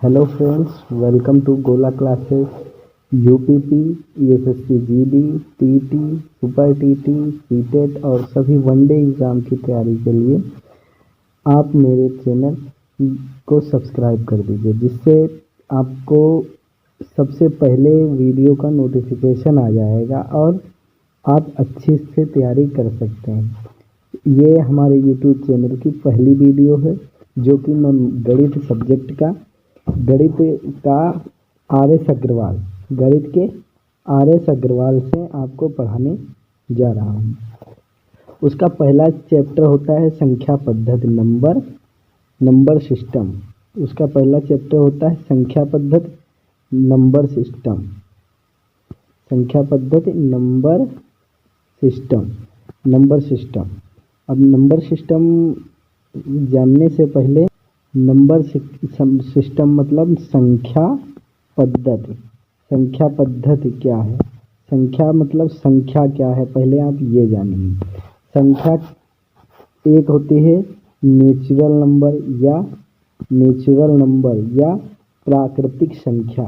Hello friends, welcome to Gola classes. UPP, SSC GD, TT, super TT, CTET और सभी one day exam की तैयारी के लिए आप मेरे चैनल को सब्सक्राइब कर दीजिए, जिससे आपको सबसे पहले वीडियो का नोटिफिकेशन आ जाएगा और आप अच्छे से तैयारी कर सकते हैं। ये हमारे यूट्यूब चैनल की पहली वीडियो है, जो कि मैं गणित का गणित के आर एस अग्रवाल से आपको पढ़ाने जा रहा हूँ। उसका पहला चैप्टर होता है संख्या पद्धति, नंबर सिस्टम। उसका पहला चैप्टर होता है संख्या पद्धति, नंबर सिस्टम। Number system. अब नंबर सिस्टम जानने से पहले नंबर सिस्टम मतलब संख्या पद्धति क्या है, संख्या मतलब संख्या क्या है, पहले आप ये जानेंगे। संख्या एक होती है नेचुरल नंबर या प्राकृतिक संख्या।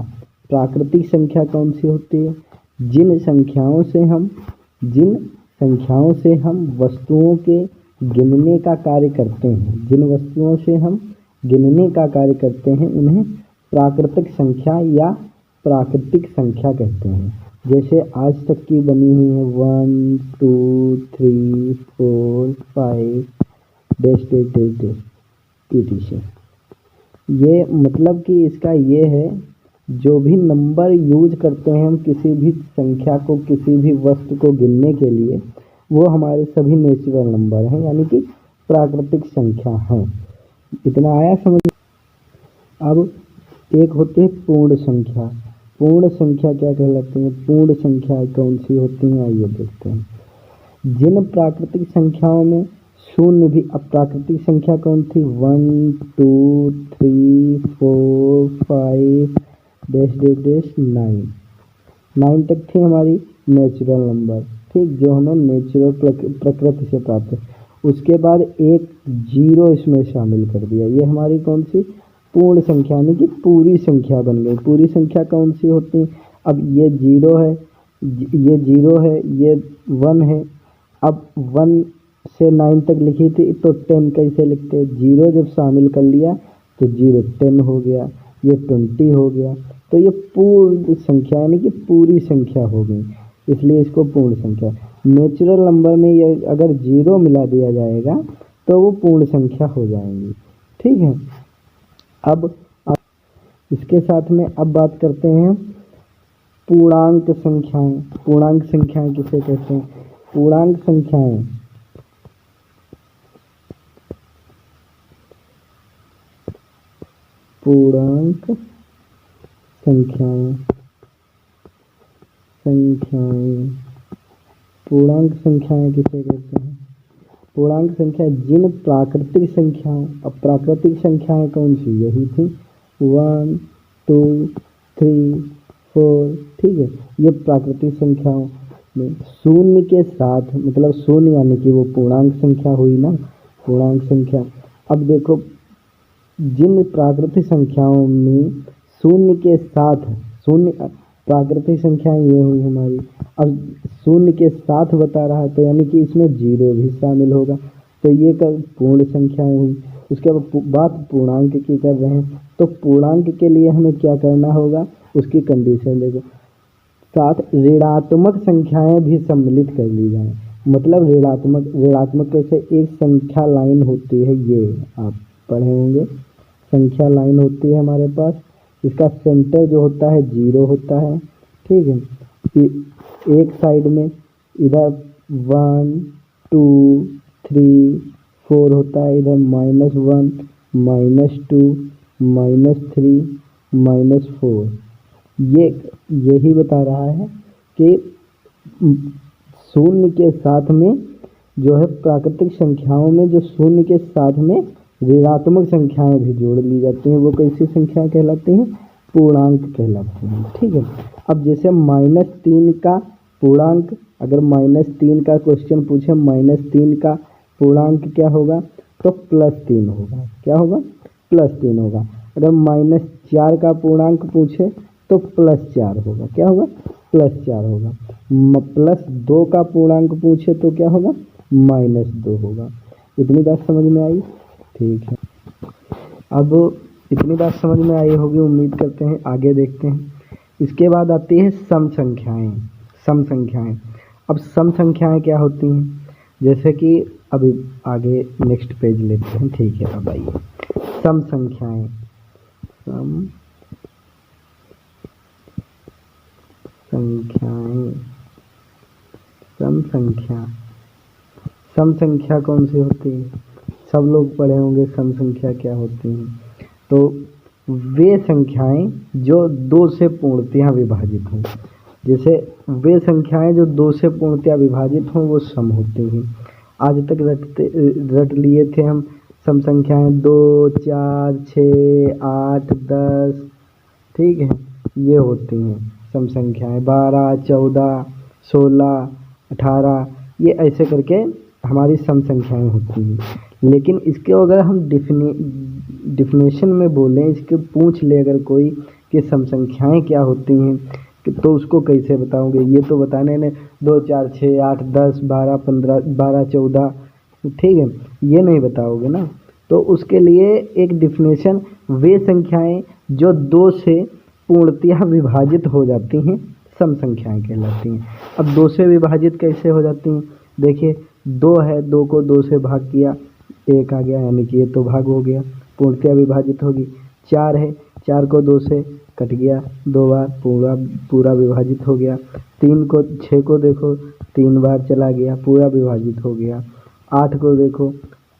प्राकृतिक संख्या कौन सी होती है? जिन संख्याओं से हम वस्तुओं के गिनने का कार्य करते हैं, उन्हें प्राकृतिक संख्या या प्राकृतिक संख्या कहते हैं। जैसे आज तक की बनी हुई है 1 2 3 4 5 dash dash dash dash etc। ये मतलब कि इसका ये है, जो भी नंबर यूज करते हैं हम किसी भी संख्या को, किसी भी वस्तु को गिनने के लिए, वो हमारे सभी नेचुरल नंबर हैं, यानी कि प्राकृतिक संख्या हैं। इतना आया समझ? अब एक होती है पूर्ण संख्या। पूर्ण संख्या क्या कहलाती है? पूर्ण संख्या कौन सी होती हैं, आइए देखते हैं। जिन प्राकृतिक संख्याओं में शून्य भी, अब प्राकृतिक संख्या कौन थी? 1 2 3 4 5 डैश डैश डैश 9 तक थी हमारी नेचुरल नंबर, ठीक, जो हमें नेचुरल प्रकृति से प्राप्त है। उसके बाद एक जीरो इसमें शामिल कर दिया, ये हमारी कौन सी? पूर्ण संख्या, यानी कि पूरी संख्या बन गई। पूरी संख्या कौन सी होती? अब ये जीरो है, ये 1 है। अब 1 से 9 तक लिखी थी, तो 10 कैसे लिखते? जीरो जब शामिल कर लिया तो 0 10 हो गया, ये 20 हो गया। तो ये पूर्ण संख्या यानी कि पूरी संख्या हो गई, इसलिए इसको पूर्ण संख्या। नेचुरल नंबर में ये अगर 0 मिला दिया जाएगा तो वो पूर्ण संख्या हो जाएंगी, ठीक है। अब इसके साथ में अब बात करते हैं पूर्णांक संख्याएं। पूर्णांक संख्याएं किसे कहते हैं? पूर्णांक संख्याएं पूर्णांक संख्याएं पूर्णांक संख्याएं किसे कहते हैं? पूर्णांक संख्या जिन प्राकृतिक संख्याओं, अब प्राकृतिक संख्याएं कौन सी? यही थी 1 2 3 4, ठीक है। ये प्राकृतिक संख्याओं में शून्य के साथ, मतलब शून्य यानी कि वो पूर्णांक संख्या हुई ना, पूर्णांक संख्या। अब देखो, जिन प्राकृतिक संख्याओं में शून्य के साथ, प्राकृतिक संख्याएं ये हुई हमारी। अब शून्य के साथ बता रहा है, तो यानी कि इसमें 0 भी शामिल होगा, तो ये पूर्ण संख्याएं हुई। उसके बाद बात पूर्णांक की कर रहे हैं, तो पूर्णांक के लिए हमें क्या करना होगा, उसकी कंडीशन देखो। साथ ऋणात्मक संख्याएं भी सम्मिलित कर ली जाएं। मतलब ऋणात्मक कैसे? एक संख्या लाइन होती है, ये आप पढ़े होंगे, संख्या लाइन होती है हमारे पास। इसका सेंटर जो होता है 0 होता है, ठीक है। एक साइड में इधर 1 2 3 4 होता है, इधर -1 -2 -3 -4। यही बता रहा है कि शून्य के साथ में जो है, प्राकृतिक संख्याओं में जो शून्य के साथ में ऋणात्मक संख्याएं भी जोड़ ली जाती हैं, वो कैसी संख्याएं कहलाती हैं? पूर्णांक कहलाती हैं, ठीक है। अब जैसे -3 का पूर्णांक, अगर -3 का क्वेश्चन पूछे, -3 का पूर्णांक क्या होगा? तो +3 होगा। क्या होगा? +3 होगा। अगर 4 का पूर्णांक पूछे तो +4 होगा। क्या होगा? +4 होगा। +2 का पूर्णांक पूछे तो क्या होगा? -2 होगा। इतनी बात समझ में आई? ठीक है। अब इतनी बात समझ में आई होगी, उम्मीद करते हैं। आगे देखते हैं। इसके बाद आती है सम संख्याएं। सम संख्याएं। अब सम संख्याएं क्या होती हैं? जैसे कि अभी आगे नेक्स्ट पेज लेते हैं। ठीक है, अब आइए सम संख्याएं। सम संख्याएं। सम संख्या। सम संख्या कौन सी होती है? सब लोग पढ़े होंगे सम संख्या क्या होती है। तो वे संख्याएं जो 2 से पूर्णतया विभाजित हों। जैसे वे संख्याएं जो 2 से पूर्णतया विभाजित हों वो सम होती हैं। आज तक रट लिए थे हम सम संख्याएं 2, 4, 6, 8, 10। ठीक है, ये होती हैं सम संख्याएं। 12, 14, 16, 18, ये ऐसे करके हमारी सम संख्याएं होती हैं। लेकिन इसके अगर हम डिफिनेशन में बोलें, इसके पूछ ले अगर कोई कि सम संख्याएं क्या होती हैं तो उसको कैसे बताओगे? ये तो बताने ने 2, 4, 6, 8, 10, 12, 15, 12, 14, ठीक है, ये नहीं बताओगे ना। तो उसके लिए एक डिफिनेशन, वे संख्याएं जो 2 से पूर्णतया विभाजित हो जाती हैं सम संख्याएं कहलाती हैं। अब 2 से विभाजित कैसे हो जाती हैं? देखिए 2 है, 2 को 2 से भाग किया, 1 आ गया, यानी कि ये तो भाग हो गया, पूर्णतया विभाजित होगी। 4 है, 4 को 2 से कट गया 2 बार, पूरा विभाजित हो गया। 6 को देखो 3 बार चला गया, पूरा विभाजित हो गया। 8 को देखो,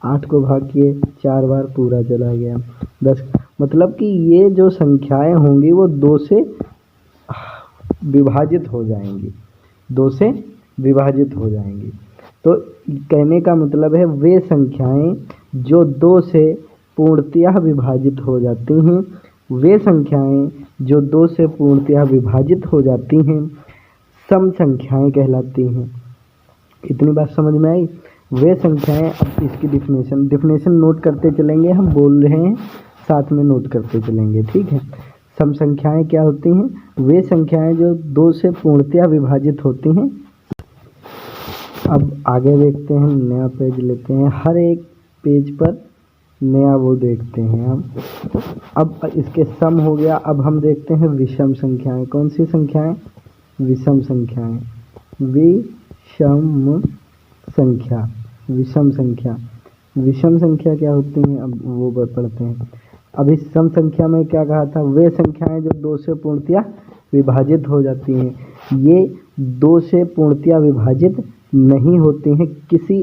8 को भाग किए 4 बार, पूरा चला गया। 10, मतलब कि ये जो संख्याएं होंगी वो 2 से विभाजित हो जाएंगी, 2 से विभाजित हो जाएंगी। तो कहने का मतलब है वे संख्याएं जो 2 से पूर्णतया विभाजित हो जाती हैं, वे संख्याएं जो 2 से पूर्णतया विभाजित हो जाती हैं सम संख्याएं कहलाती हैं। इतनी बात समझ में आई? वे संख्याएं, अब इसकी डिफिनेशन नोट करते चलेंगे, हम बोल रहे हैं साथ में नोट करते चलेंगे। ठीक है, सम संख्याएं क्या होती हैं? वे संख्याएं जो 2 से पूर्णतया विभाजित होती हैं। अब आगे देखते हैं, नया पेज लेते हैं, हर एक पेज पर नया वो देखते हैं हम। अब इसके सम हो गया। अब हम देखते हैं विषम संख्याएं। कौन सी संख्याएं? विषम संख्याएं। विषम संख्या। विषम संख्या। विषम संख्या क्या होती हैं? अब वो पढ़ते हैं। अब इस सम संख्या में क्या कहा था? वे संख्याएं जो 2 से पूर्णतया विभाजित हो जाती हैं। ये 2 से पूर्णतया विभाजित नहीं होती हैं, किसी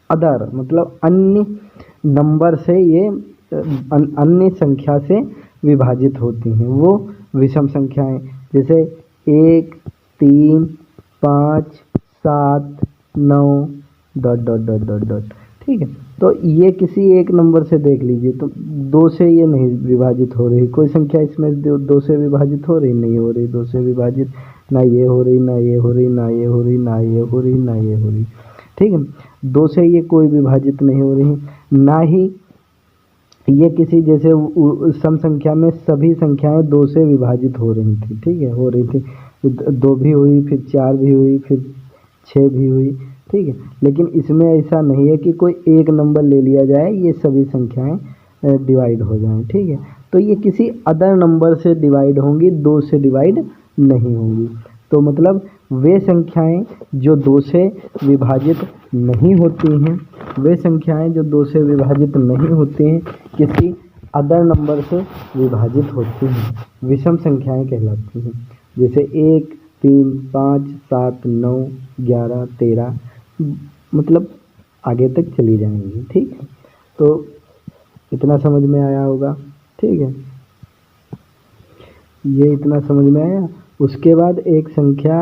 अदर मतलब अन्य नंबर से, ये अन्य संख्या से विभाजित होती हैं, वो विषम संख्याएं। जैसे 1, 3, 5, 7, 9 ... ठीक है, तो ये किसी एक नंबर से देख लीजिए, तो 2 से ये नहीं विभाजित हो रही। कोई संख्या इसमें 2 से विभाजित हो रही? नहीं हो रही 2 से विभाजित। ना ये हो रही, ना ये हो रही, ना ये हो रही, ना ये हो रही, ना ये हो रही। ठीक है, 2 से ये कोई विभाजित नहीं हो रही। ना ही ये किसी, जैसे सम संख्या में सभी संख्याएं 2 से विभाजित हो रही थी। ठीक है, हो रही थी, 2 भी हुई, फिर 4 भी हुई, फिर 6 भी हुई। ठीक है, लेकिन इसमें ऐसा नहीं है कि कोई एक नंबर ले लिया जाए, ये सभी संख्याएं डिवाइड हो जाएं। ठीक है, तो ये किसी अदर नंबर से डिवाइड होंगी, 2 से डिवाइड नहीं होंगी। तो मतलब वे संख्याएं जो 2 से विभाजित नहीं होती हैं, वे संख्याएं जो 2 से विभाजित नहीं होती हैं, किसी अदर नंबर से विभाजित होती हैं, विषम संख्याएं कहलाती हैं। जैसे 1, 3, 5, 7, 9, 11, 13, मतलब आगे तक चली जाएंगी। ठीक है, तो इतना समझ में आया होगा। ठीक है, ये इतना समझ में आया। उसके बाद एक संख्या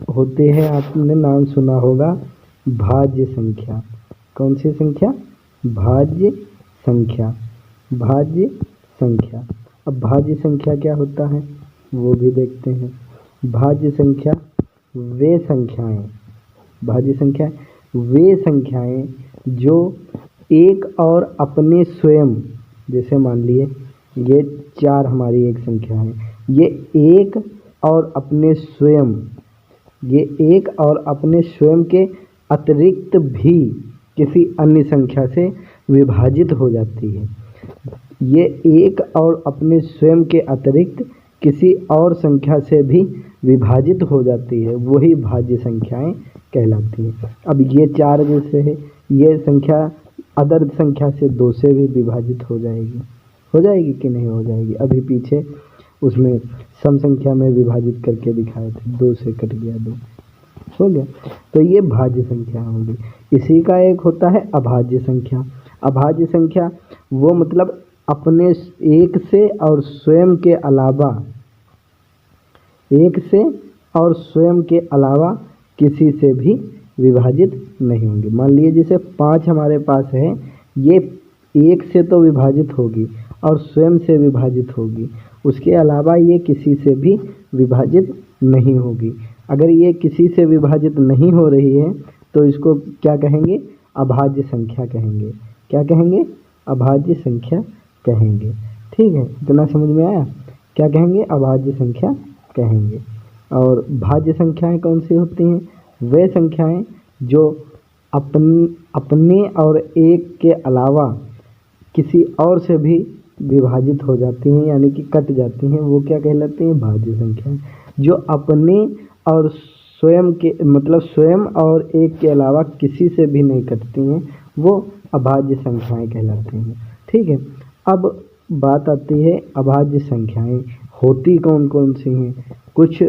होती है, आपने नाम सुना होगा, भाज्य संख्या। कौन सी संख्या? भाज्य संख्या। भाज्य संख्या। अब भाज्य संख्या क्या होता है वो भी देखते हैं। भाज्य संख्या वे संख्याएं, भाज्य संख्या वे संख्याएं जो एक और अपने स्वयं, जैसे मान लिए ये 4 हमारी एक संख्या है। ये एक और अपने स्वयं ये एक और अपने स्वयं के अतिरिक्त भी किसी अन्य संख्या से विभाजित हो जाती है। ये एक और अपने स्वयं के अतिरिक्त किसी और संख्या से भी विभाजित हो जाती है, वही भाज्य संख्याएं कहलाती हैं। अब ये 4 जैसे है, ये संख्या अदर संख्या से 2 से भी विभाजित हो जाएगी कि नहीं हो जाएगी? अभी पीछे उसमें सम संख्या में विभाजित करके दिखाए थे, 2 से कट गया 2, हो गया। तो ये भाज्य संख्या होगी। इसी का एक होता है अभाज्य संख्या। अभाज्य संख्या वो मतलब अपने एक से और स्वयं के अलावा किसी से भी विभाजित नहीं होंगी। मान लीजिए जैसे 5 हमारे पास है, ये एक से तो विभाजित होगी और स्वयं से विभाजित होगी, उसके अलावा ये किसी से भी विभाजित नहीं होगी। अगर ये किसी से विभाजित नहीं हो रही है तो इसको क्या कहेंगे? अभाज्य संख्या कहेंगे। क्या कहेंगे? अभाज्य संख्या कहेंगे। ठीक है, इतना समझ में आया? क्या कहेंगे? अभाज्य संख्या कहेंगे। और भाज्य संख्याएं कौन सी होती हैं? वे संख्याएं जो अपने और एक के अलावा किसी और से भी विभाजित हो जाती हैं, यानी कि कट जाती हैं, वो क्या कहलाती हैं? भाज्य संख्याएं। जो अपने और स्वयं के मतलब स्वयं और एक के अलावा किसी से भी नहीं कटती हैं, वो अभाज्य संख्याएं कहलाती हैं। ठीक है, अब बात आती है अभाज्य संख्याएं होती कौन कौन सी हैं? कुछ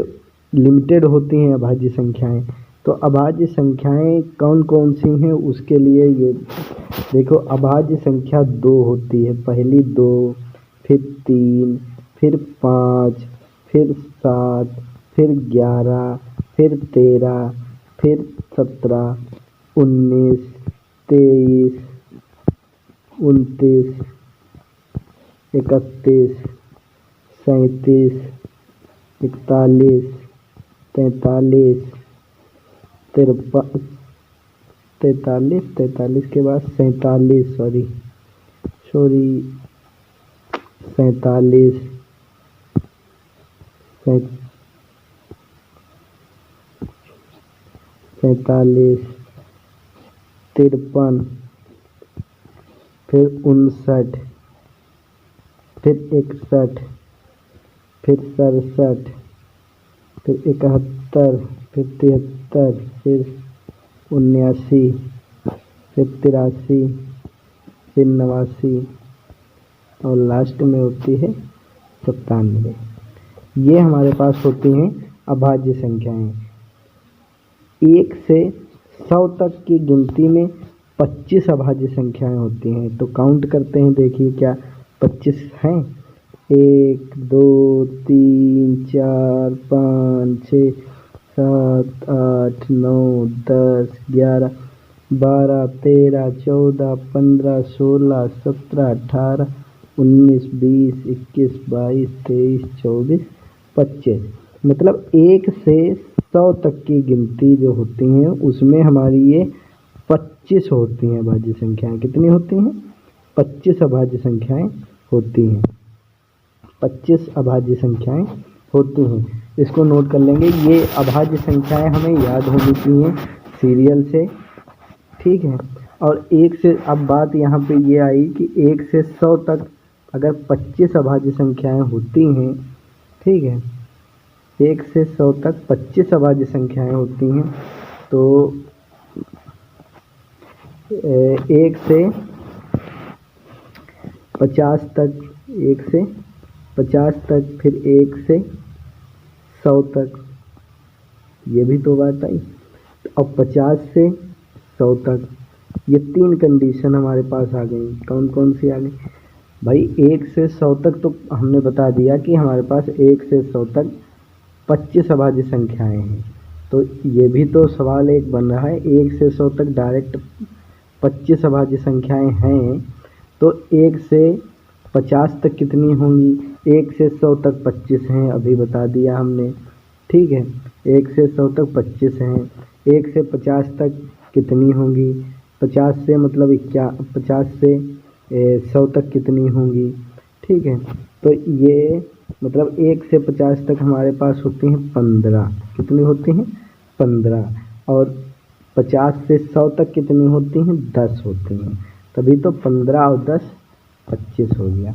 लिमिटेड होती हैं अभाज्य संख्याएं। तो अभाज्य संख्याएं कौन कौन सी हैं उसके लिए ये देखो, अभाज्य संख्या 2 होती है। पहली 2, फिर 3, फिर 5, फिर 7, फिर 11, फिर 13, फिर 17, 19, 23, 29, 31, 37, 41, 43, 43 के बाद 47 47 47, 53, फिर 59, फिर 61, फिर 67, फिर 71, फिर 73, फिर 79, फिर 83, फिर 89 और लास्ट में होती है 97। ये हमारे पास होती हैं अभाज्य संख्याएं। 1 से 100 तक की गिनती में 25 अभाज्य संख्याएं होती हैं। तो काउंट करते हैं, देखिए क्या 25 हैं? 1 2 3 4 5 6 7 8 9 10 11 12 13 14 15 16 17 18 19 20 21 22 23 24 25। मतलब 1 से 100 तक की गिनती जो होती हैं उसमें हमारी ये 25 होती हैं अभाज्य संख्याएं। कितनी होती हैं? 25 अभाज्य संख्याएं होती हैं। 25 अभाज्य संख्याएं होती हैं। इसको नोट कर लेंगे। ये अभाज्य संख्याएं हमें याद होनी चाहिए सीरियल से। ठीक है, और 1 से अब बात यहाँ पे ये आई कि 1 से 100 तक अगर 25 अभाज्य संख्याएं होती हैं, ठीक है, 1 से 100 तक 25 अभाज्य संख्याएं होती हैं, तो 1 से 50 तक, 1 से 50 तक, फिर 1 से 100 तक, ये भी तो बात आई। अब 50 से 100 तक, ये 3 कंडीशन हमारे पास आ गई। कौन कौन सी आ गई भाई? 1 से 100 तक तो हमने बता दिया कि हमारे पास 1 से 100 तक 25 अभाज्य संख्याएं हैं। तो ये भी तो सवाल एक बन रहा है, 1 से 100 तक डायरेक्ट 25 अभाज्य संख्याएं हैं, तो 1 से 50 तक कितनी होंगी? 1 से 100 तक 25 हैं, अभी बता दिया हमने। ठीक है, 1 से 100 तक 25 हैं। 1 से 50 तक कितनी होंगी? 50 से मतलब 50 से 100 तक कितनी होंगी? ठीक है। तो ये मतलब 1 से 50 तक हमारे पास होती हैं 15। कितनी होती हैं? 15। और 50 से 100 तक कितनी होती हैं? 10 होती हैं। तभी तो 15 और 10 25 हो गया।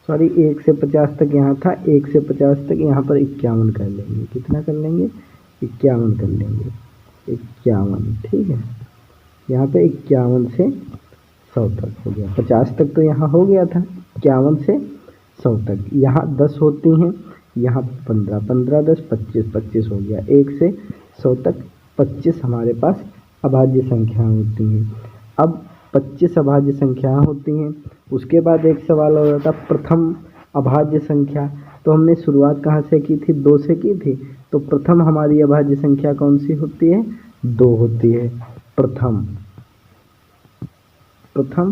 सॉरी, 1 से 50 तक यहाँ था, 1 से 50 तक यहाँ पर 51 कर लेंगे। कितना कर लेंगे? 51 कर लेंगे। 51, ठीक है। यहाँ पे 51 से 100 तक हो गया। 50 तक तो यहाँ हो गया था, 51 से 100 तक। यहाँ 10 होती हैं, यहाँ 15, 15 10 25, 25 हो गया। 1 से 100 तक 25 हमारे पास अभाज्य संख्याएं होती हैं। अब 25 अभाज्य संख्याएं होती हैं, उसके बाद एक सवाल हो रहा था प्रथम अभाज्य संख्या। तो हमने शुरुआत कहाँ से की थी? 2 से की थी। तो प्रथम हमारी अभाज्य संख्या कौन सी होती है? 2 होती है। प्रथम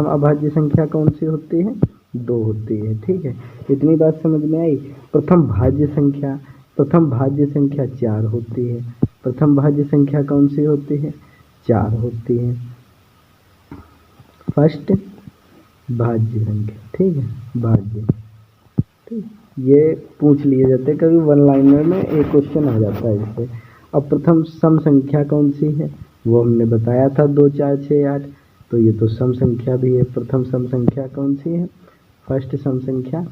अभाज्य संख्या कौन सी होती है? 2 होती है, ठीक है। इतनी बात समझ में आई। प्रथम भाज्य संख्या 4 होती है। प्रथम भाज्य संख्या कौन सी होती है? 4 होती है। फर्स्ट भाज्य संख्या, ठीक है, भाज्य, ठीक। ये पूछ लिए जाते कभी वन लाइनर में, एक क्वेश्चन आ जाता है इससे। अब प्रथम सम संख्या कौन सी है? वो हमने बताया था 2 4 6 8। तो ये तो सम संख्या भी है। प्रथम सम संख्या कौन सी है? फर्स्ट सम संख्या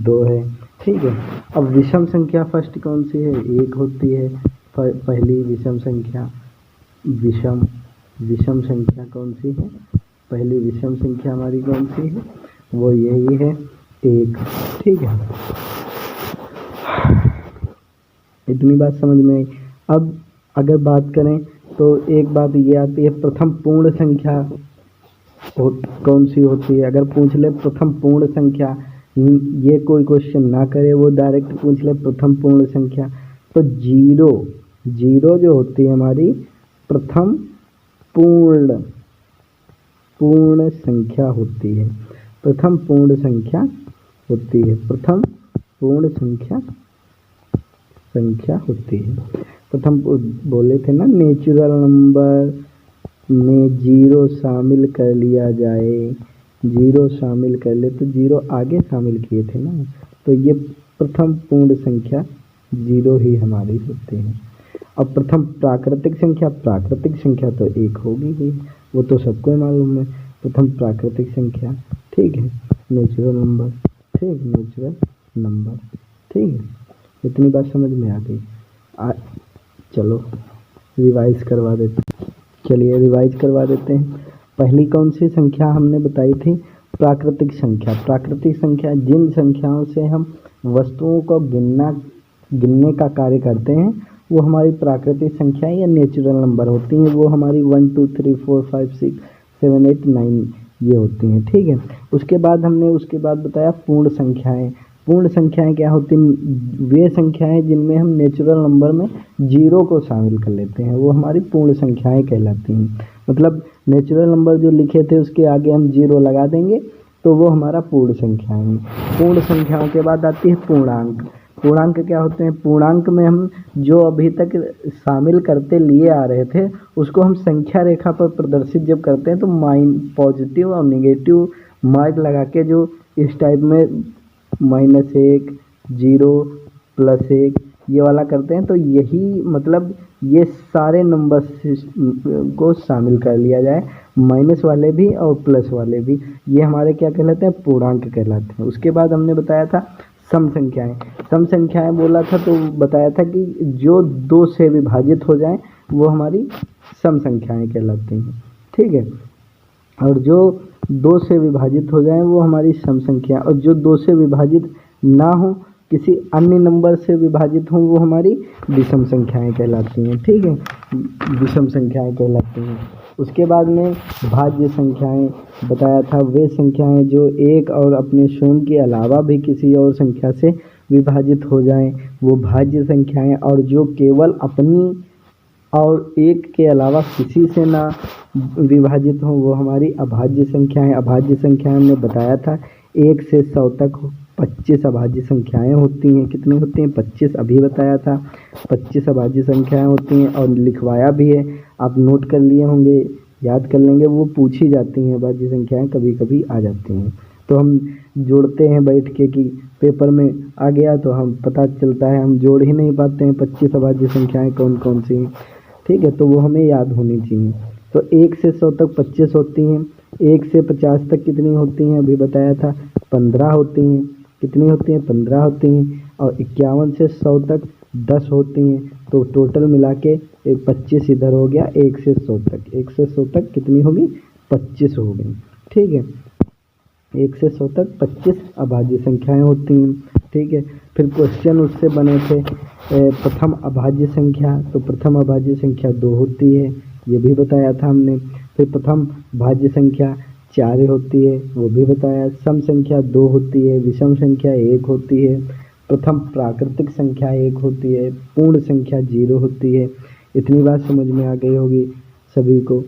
2 है, ठीक है। अब विषम संख्या फर्स्ट कौन सी है? 1 होती है। पहली विषम संख्या, विषम संख्या कौन सी है? पहली विषम संख्या हमारी कौन सी है? वो यही है, 1, ठीक है। इतनी बात समझ में आई। अब अगर बात करें तो एक बात ये आती है, प्रथम पूर्ण संख्या कौन सी होती है? अगर पूछ ले प्रथम पूर्ण संख्या, ये कोई क्वेश्चन ना करे, वो डायरेक्ट पूछ ले प्रथम पूर्ण संख्या, तो 0 जो होती है हमारी प्रथम पूर्ण संख्या होती है। प्रथम पूर्ण संख्या होती है। प्रथम पूर्ण संख्या होती है। प्रथम बोले थे ना, नेचुरल नंबर में 0 शामिल कर लिया जाए, 0 शामिल कर ले तो 0 आगे शामिल किए थे ना, तो ये प्रथम पूर्ण संख्या 0 ही हमारी होती है। अब प्रथम प्राकृतिक संख्या तो 1 होगी ही, वो तो सबको मालूम है। प्रथम प्राकृतिक संख्या, ठीक है, नेचुरल नंबर, ठीक, नेचुरल नंबर, ठीक है। इतनी बात समझ में आ गई। चलो रिवाइज करवा देते हैं। चलिए रिवाइज करवा देते हैं। पहली कौन सी संख्या हमने बताई थी? प्राकृतिक संख्या। प्राकृतिक संख्या जिन संख्याओं से हम वस्तुओं को गिनने का कार्य करते हैं, वो हमारी प्राकृतिक संख्या या नेचुरल नंबर होती हैं। वो हमारी 1 2 3 4 5 6 7 8 9 ये होती हैं, ठीक है। उसके बाद बताया पूर्ण संख्याएं। पूर्ण संख्याएं क्या होती हैं? वे संख्याएं जिनमें हम नेचुरल नंबर में 0 को शामिल कर लेते हैं, वो हमारी पूर्ण संख्याएं कहलाती हैं। मतलब नेचुरल नंबर जो लिखे थे उसके आगे हम 0 लगा देंगे तो वो हमारा पूर्ण संख्याएं हैं। पूर्ण संख्याओं के बाद आती है पूर्णांक। पूर्णांक क्या होते हैं? पूर्णांक में हम जो अभी तक शामिल करते लिए आ रहे थे उसको हम संख्या रेखा पर प्रदर्शित जब करते हैं तो पॉजिटिव और नेगेटिव मार्क लगा के जो इस टाइप में -1 0 +1 ये वाला करते हैं, तो यही मतलब ये सारे नंबर्स को शामिल कर लिया जाए, माइनस वाले भी और प्लस वाले भी, ये हमारे क्या कहलाते हैं? पूर्णांक कहलाते हैं। उसके बाद हमने बताया था सम संख्याएं बोला था, तो बताया था कि जो 2 से विभाजित हो जाएं वो हमारी सम संख्याएं कहलाती हैं, ठीक है। और जो 2 से विभाजित हो जाएं वो हमारी सम संख्या, और जो 2 से विभाजित ना हो, किसी अन्य नंबर से विभाजित हों, वो हमारी विषम संख्याएं कहलाती हैं, ठीक है, विषम संख्याएं कहलाती हैं। उसके बाद में भाज्य संख्याएं बताया था, वे संख्याएं जो एक और अपने स्वयं के अलावा भी किसी और संख्या से विभाजित हो जाएं वो भाज्य संख्याएं, और जो केवल अपनी और एक के अलावा किसी से ना विभाजित हो वो हमारी अभाज्य संख्याएं। अभाज्य संख्याएं हमने बताया था 1 से 100 तक 25 अभाज्य संख्याएं होती हैं। कितनी होती हैं? 25, अभी बताया था 25 अभाज्य संख्याएं होती हैं, और लिखवाया भी है, आप नोट कर लिए होंगे याद कर लेंगे, वो पूछी जाती हैं अभाज्य संख्याएं, कभी कभी आ जाती हैं तो हम जोड़ते हैं बैठ के कि पेपर में आ गया तो हम पता चलता है हम जोड़ ही नहीं पाते हैं 25 अभाज्य संख्याएं कौन कौन सी हैं। ठीक है, तो वो हमें याद होनी चाहिए। तो 1 से 100 तक 25 होती हैं, 1 से 50 तक कितनी होती हैं अभी बताया था, 15 होती हैं। कितनी होती हैं, 15 होती हैं। और 51 से 100 तक 10 होती हैं। तो टोटल मिला के 25 इधर हो गया। 1 से 100 तक, 1 से 100 तक कितनी होगी, 25 हो गई। ठीक है, 1 से 100 तक 25 अभाज्य संख्याएं होती हैं। ठीक है, फिर क्वेश्चन उससे बने थे प्रथम अभाज्य संख्या, तो प्रथम अभाज्य संख्या 2 होती है, ये भी बताया था हमने। फिर प्रथम भाज्य संख्या 4 होती है, वो भी बताया। सम संख्या 2 होती है, विषम संख्या 1 होती है, प्रथम प्राकृतिक संख्या 1 होती है, पूर्ण संख्या 0 होती है। इतनी बात समझ में आ गई होगी सभी को।